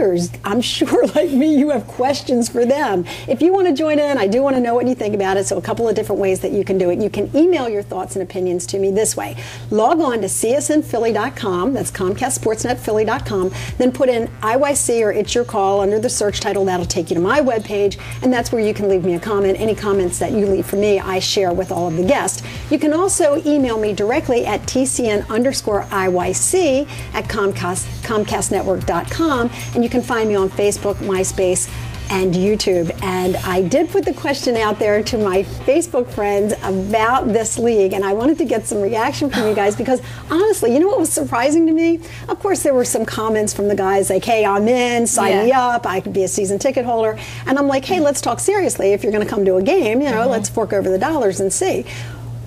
players, I'm sure like me, you have questions for them. If you want to join in, I do want to know what you think about it, so a couple of different ways that you can do it. You can email your thoughts and opinions to me this way. Log on to csnphilly.com, that's ComcastSportsNetPhilly.com, then put in IYC or It's Your Call under the search title. That'll take you to my webpage, and that's where you can leave me a comment. Any comments that you leave for me, I share with all of the guests. You can also email me directly at TCN_IYC at ComcastNetwork.com, and you can find me on Facebook, MySpace, and YouTube. And I did put the question out there to my Facebook friends about this league, and I wanted to get some reaction from you guys because honestly, you know what was surprising to me? Of course, there were some comments from the guys like, hey, I'm in, sign me up, I could be a season ticket holder. And I'm like, hey, let's talk seriously. If you're going to come to a game, you know, let's fork over the dollars and see.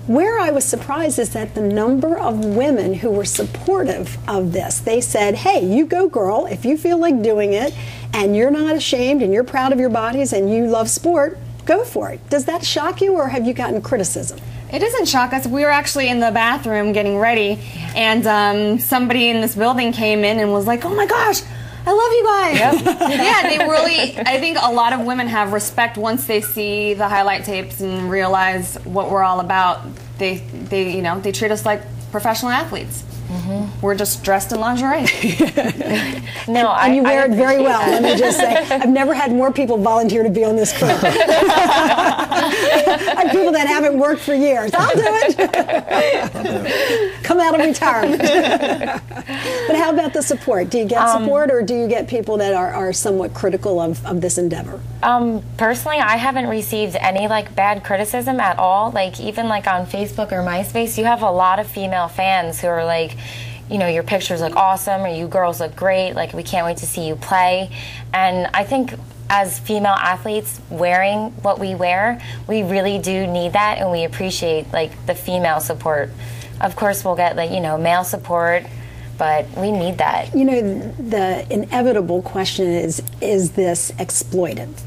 Where I was surprised is that the number of women who were supportive of this, they said, hey, you go girl, if you feel like doing it and you're not ashamed and you're proud of your bodies and you love sport, go for it. Does that shock you, or have you gotten criticism? It doesn't shock us. We were actually in the bathroom getting ready, and somebody in this building came in and was like, oh my gosh, I love you guys. Yep. Yeah, they really, I think a lot of women have respect once they see the highlight tapes and realize what we're all about. They you know, they treat us like professional athletes. We're just dressed in lingerie. No, and you wear it very well. Let me just say, I've never had more people volunteer to be on this crew. I have people that haven't worked for years. I'll do it. Come out of retirement. But how about the support? Do you get support, or do you get people that are somewhat critical of this endeavor? Personally, I haven't received any like bad criticism at all. Like even like on Facebook or MySpace, you have a lot of female fans who are like, you know, your pictures look awesome, or you girls look great, like we can't wait to see you play. And I think as female athletes wearing what we wear, we really do need that, and we appreciate like the female support. Of course we'll get like, you know, male support, but we need that. You know, the inevitable question is this exploitive?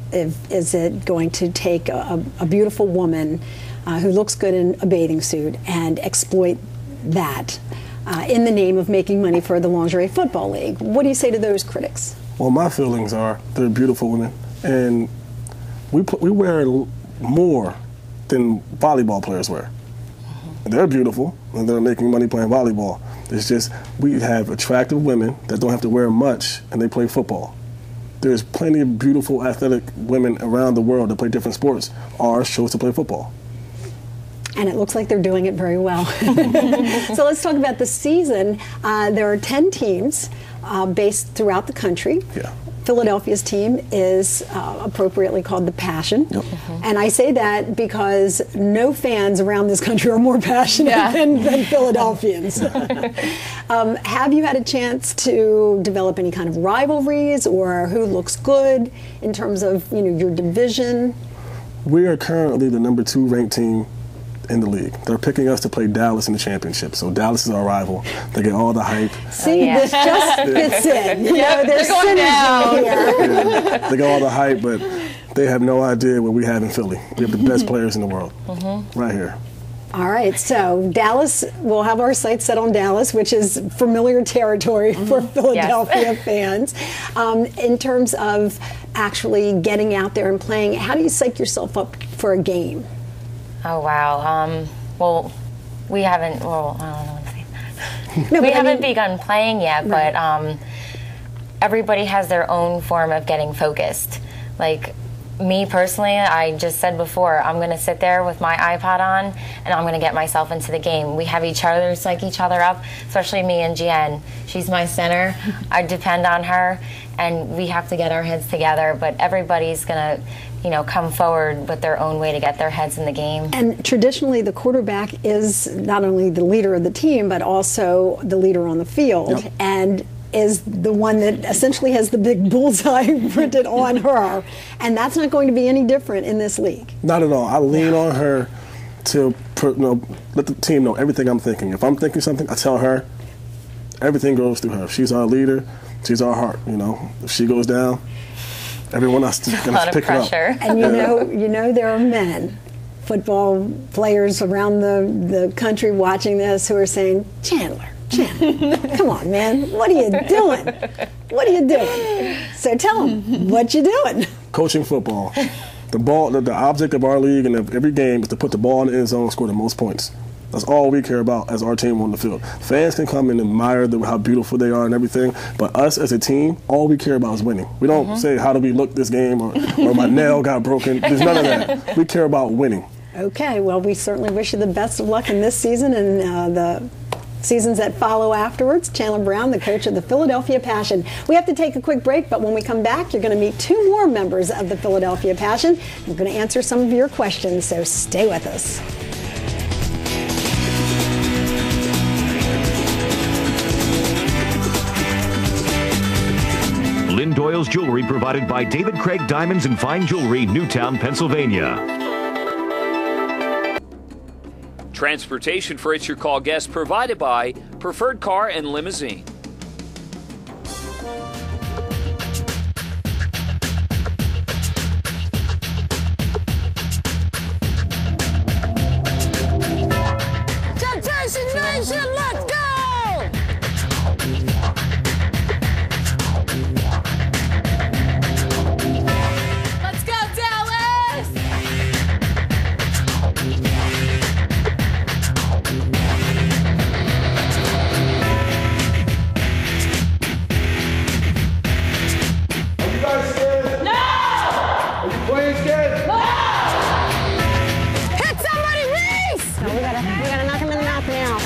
Is it going to take a beautiful woman who looks good in a bathing suit and exploit that in the name of making money for the Lingerie Football League? What do you say to those critics? Well, my feelings are they're beautiful women, and we wear more than volleyball players wear. They're beautiful, and they're making money playing volleyball. It's just we have attractive women that don't have to wear much, and they play football. There's plenty of beautiful athletic women around the world that play different sports. Ours chose to play football. And it looks like they're doing it very well. So let's talk about the season. There are 10 teams based throughout the country. Yeah. Philadelphia's team is appropriately called the Passion. Yep. And I say that because no fans around this country are more passionate than Philadelphians. Have you had a chance to develop any kind of rivalries, or who looks good in terms of, you know, your division? We are currently the #2 ranked team in the league. They're picking us to play Dallas in the championship. So Dallas is our rival. They get all the hype. See, this just fits in. You know, there's going down here. Yeah, they get all the hype, but they have no idea what we have in Philly. We have the best players in the world right here. All right, so Dallas, we'll have our sights set on Dallas, which is familiar territory for Philadelphia fans. In terms of actually getting out there and playing, how do you psych yourself up for a game? Oh, wow. Well, we haven't, well, I don't know what to say. No, we haven't begun playing yet, but everybody has their own form of getting focused. Like, me personally, I just said before, I'm going to sit there with my iPod on, and I'm going to get myself into the game. We have each other psych each other up, especially me and Jen. She's my center. I depend on her, and we have to get our heads together, but everybody's going to, you know, come forward with their own way to get their heads in the game. And traditionally, the quarterback is not only the leader of the team, but also the leader on the field, and is the one that essentially has the big bullseye printed on her. And that's not going to be any different in this league. Not at all. I lean on her to let the team know everything I'm thinking. If I'm thinking something, I tell her. Everything goes through her. She's our leader. She's our heart. You know, if she goes down, everyone else is going to pick her up. And you know there are men, football players around the country watching this who are saying, Chandler, come on, man, what are you doing? What are you doing? So So tell them, what you doing? Coaching football. The object of our league and of every game is to put the ball in the end zone and score the most points. That's all we care about as our team on the field. Fans can come and admire how beautiful they are and everything, but us as a team, all we care about is winning. We don't say, how do we look this game, or my nail got broken. There's none of that. We care about winning. Okay, well, we certainly wish you the best of luck in this season and the seasons that follow afterwards. Chandler Brown, the coach of the Philadelphia Passion. We have to take a quick break, but when we come back, you're going to meet 2 more members of the Philadelphia Passion. We're going to answer some of your questions, so stay with us. Lynn Doyle's Jewelry, provided by David Craig Diamonds and Fine Jewelry, Newtown, Pennsylvania. Transportation for It's Your Call guests provided by Preferred Car and Limousine. Temptation Nation, let's go! Let's go, Dallas! Are you guys scared? No! Are you playing scared? No! Hit somebody, Reese! We gotta knock him in the mouth now.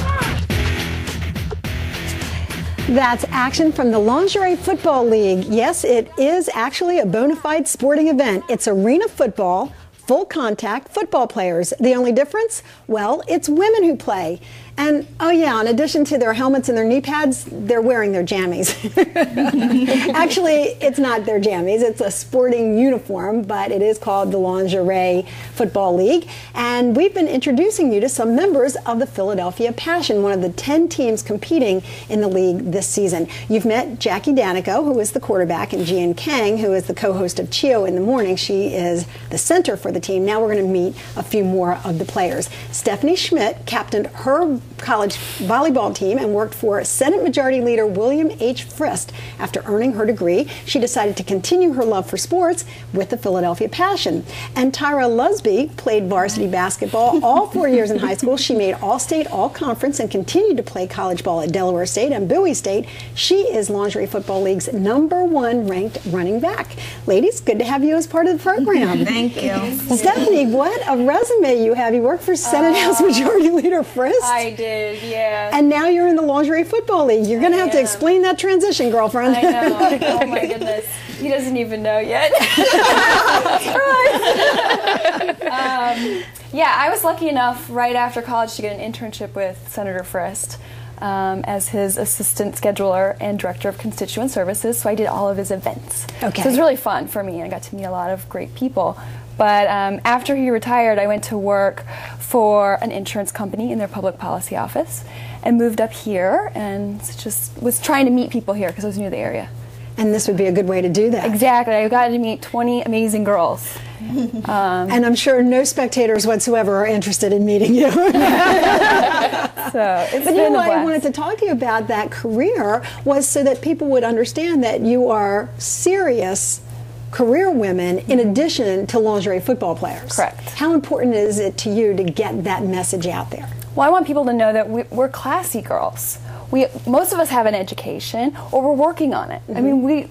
That's action from the Lingerie Football League. Yes, it is actually a bona fide sporting event. It's arena football, full contact football players. The only difference? Well, it's women who play. And, oh yeah, in addition to their helmets and their knee pads, they're wearing their jammies. Actually, it's not their jammies. It's a sporting uniform, but it is called the Lingerie Football League. And we've been introducing you to some members of the Philadelphia Passion, one of the 10 teams competing in the league this season. You've met Jackie Danico, who is the quarterback, and Gian Kang, who is the co-host of Chio in the Morning. She is the center for the team. Now we're going to meet a few more of the players. Stephanie Schmidt captained her college volleyball team and worked for Senate Majority Leader William H. Frist. After earning her degree, she decided to continue her love for sports with the Philadelphia Passion. And Tyra Lusby played varsity basketball all 4 years in high school. She made All-State, All-Conference, and continued to play college ball at Delaware State and Bowie State. She is Lingerie Football League's #1 ranked running back. Ladies, good to have you as part of the program. Thank you. Stephanie, what a resume you have. You worked for Senate House Majority Leader Frist. I did, yeah. And now you're in the Lingerie Football League. You're going to have to explain that transition, girlfriend. I know. Oh my goodness. He doesn't even know yet. Yeah, I was lucky enough right after college to get an internship with Senator Frist as his assistant scheduler and director of constituent services. So I did all of his events. Okay. So it was really fun for me, and I got to meet a lot of great people. But after he retired, I went to work for an insurance company in their public policy office and moved up here and just was trying to meet people here because I was new to the area. And this would be a good way to do that. Exactly. I got to meet 20 amazing girls. And I'm sure no spectators whatsoever are interested in meeting you. So it's but been you know a why I blast. wanted to talk to you about that career was so that people would understand that you are serious career women in addition to lingerie football players. Correct. How important is it to you to get that message out there? Well, I want people to know that we're classy girls. Most of us have an education, or we're working on it. I mean,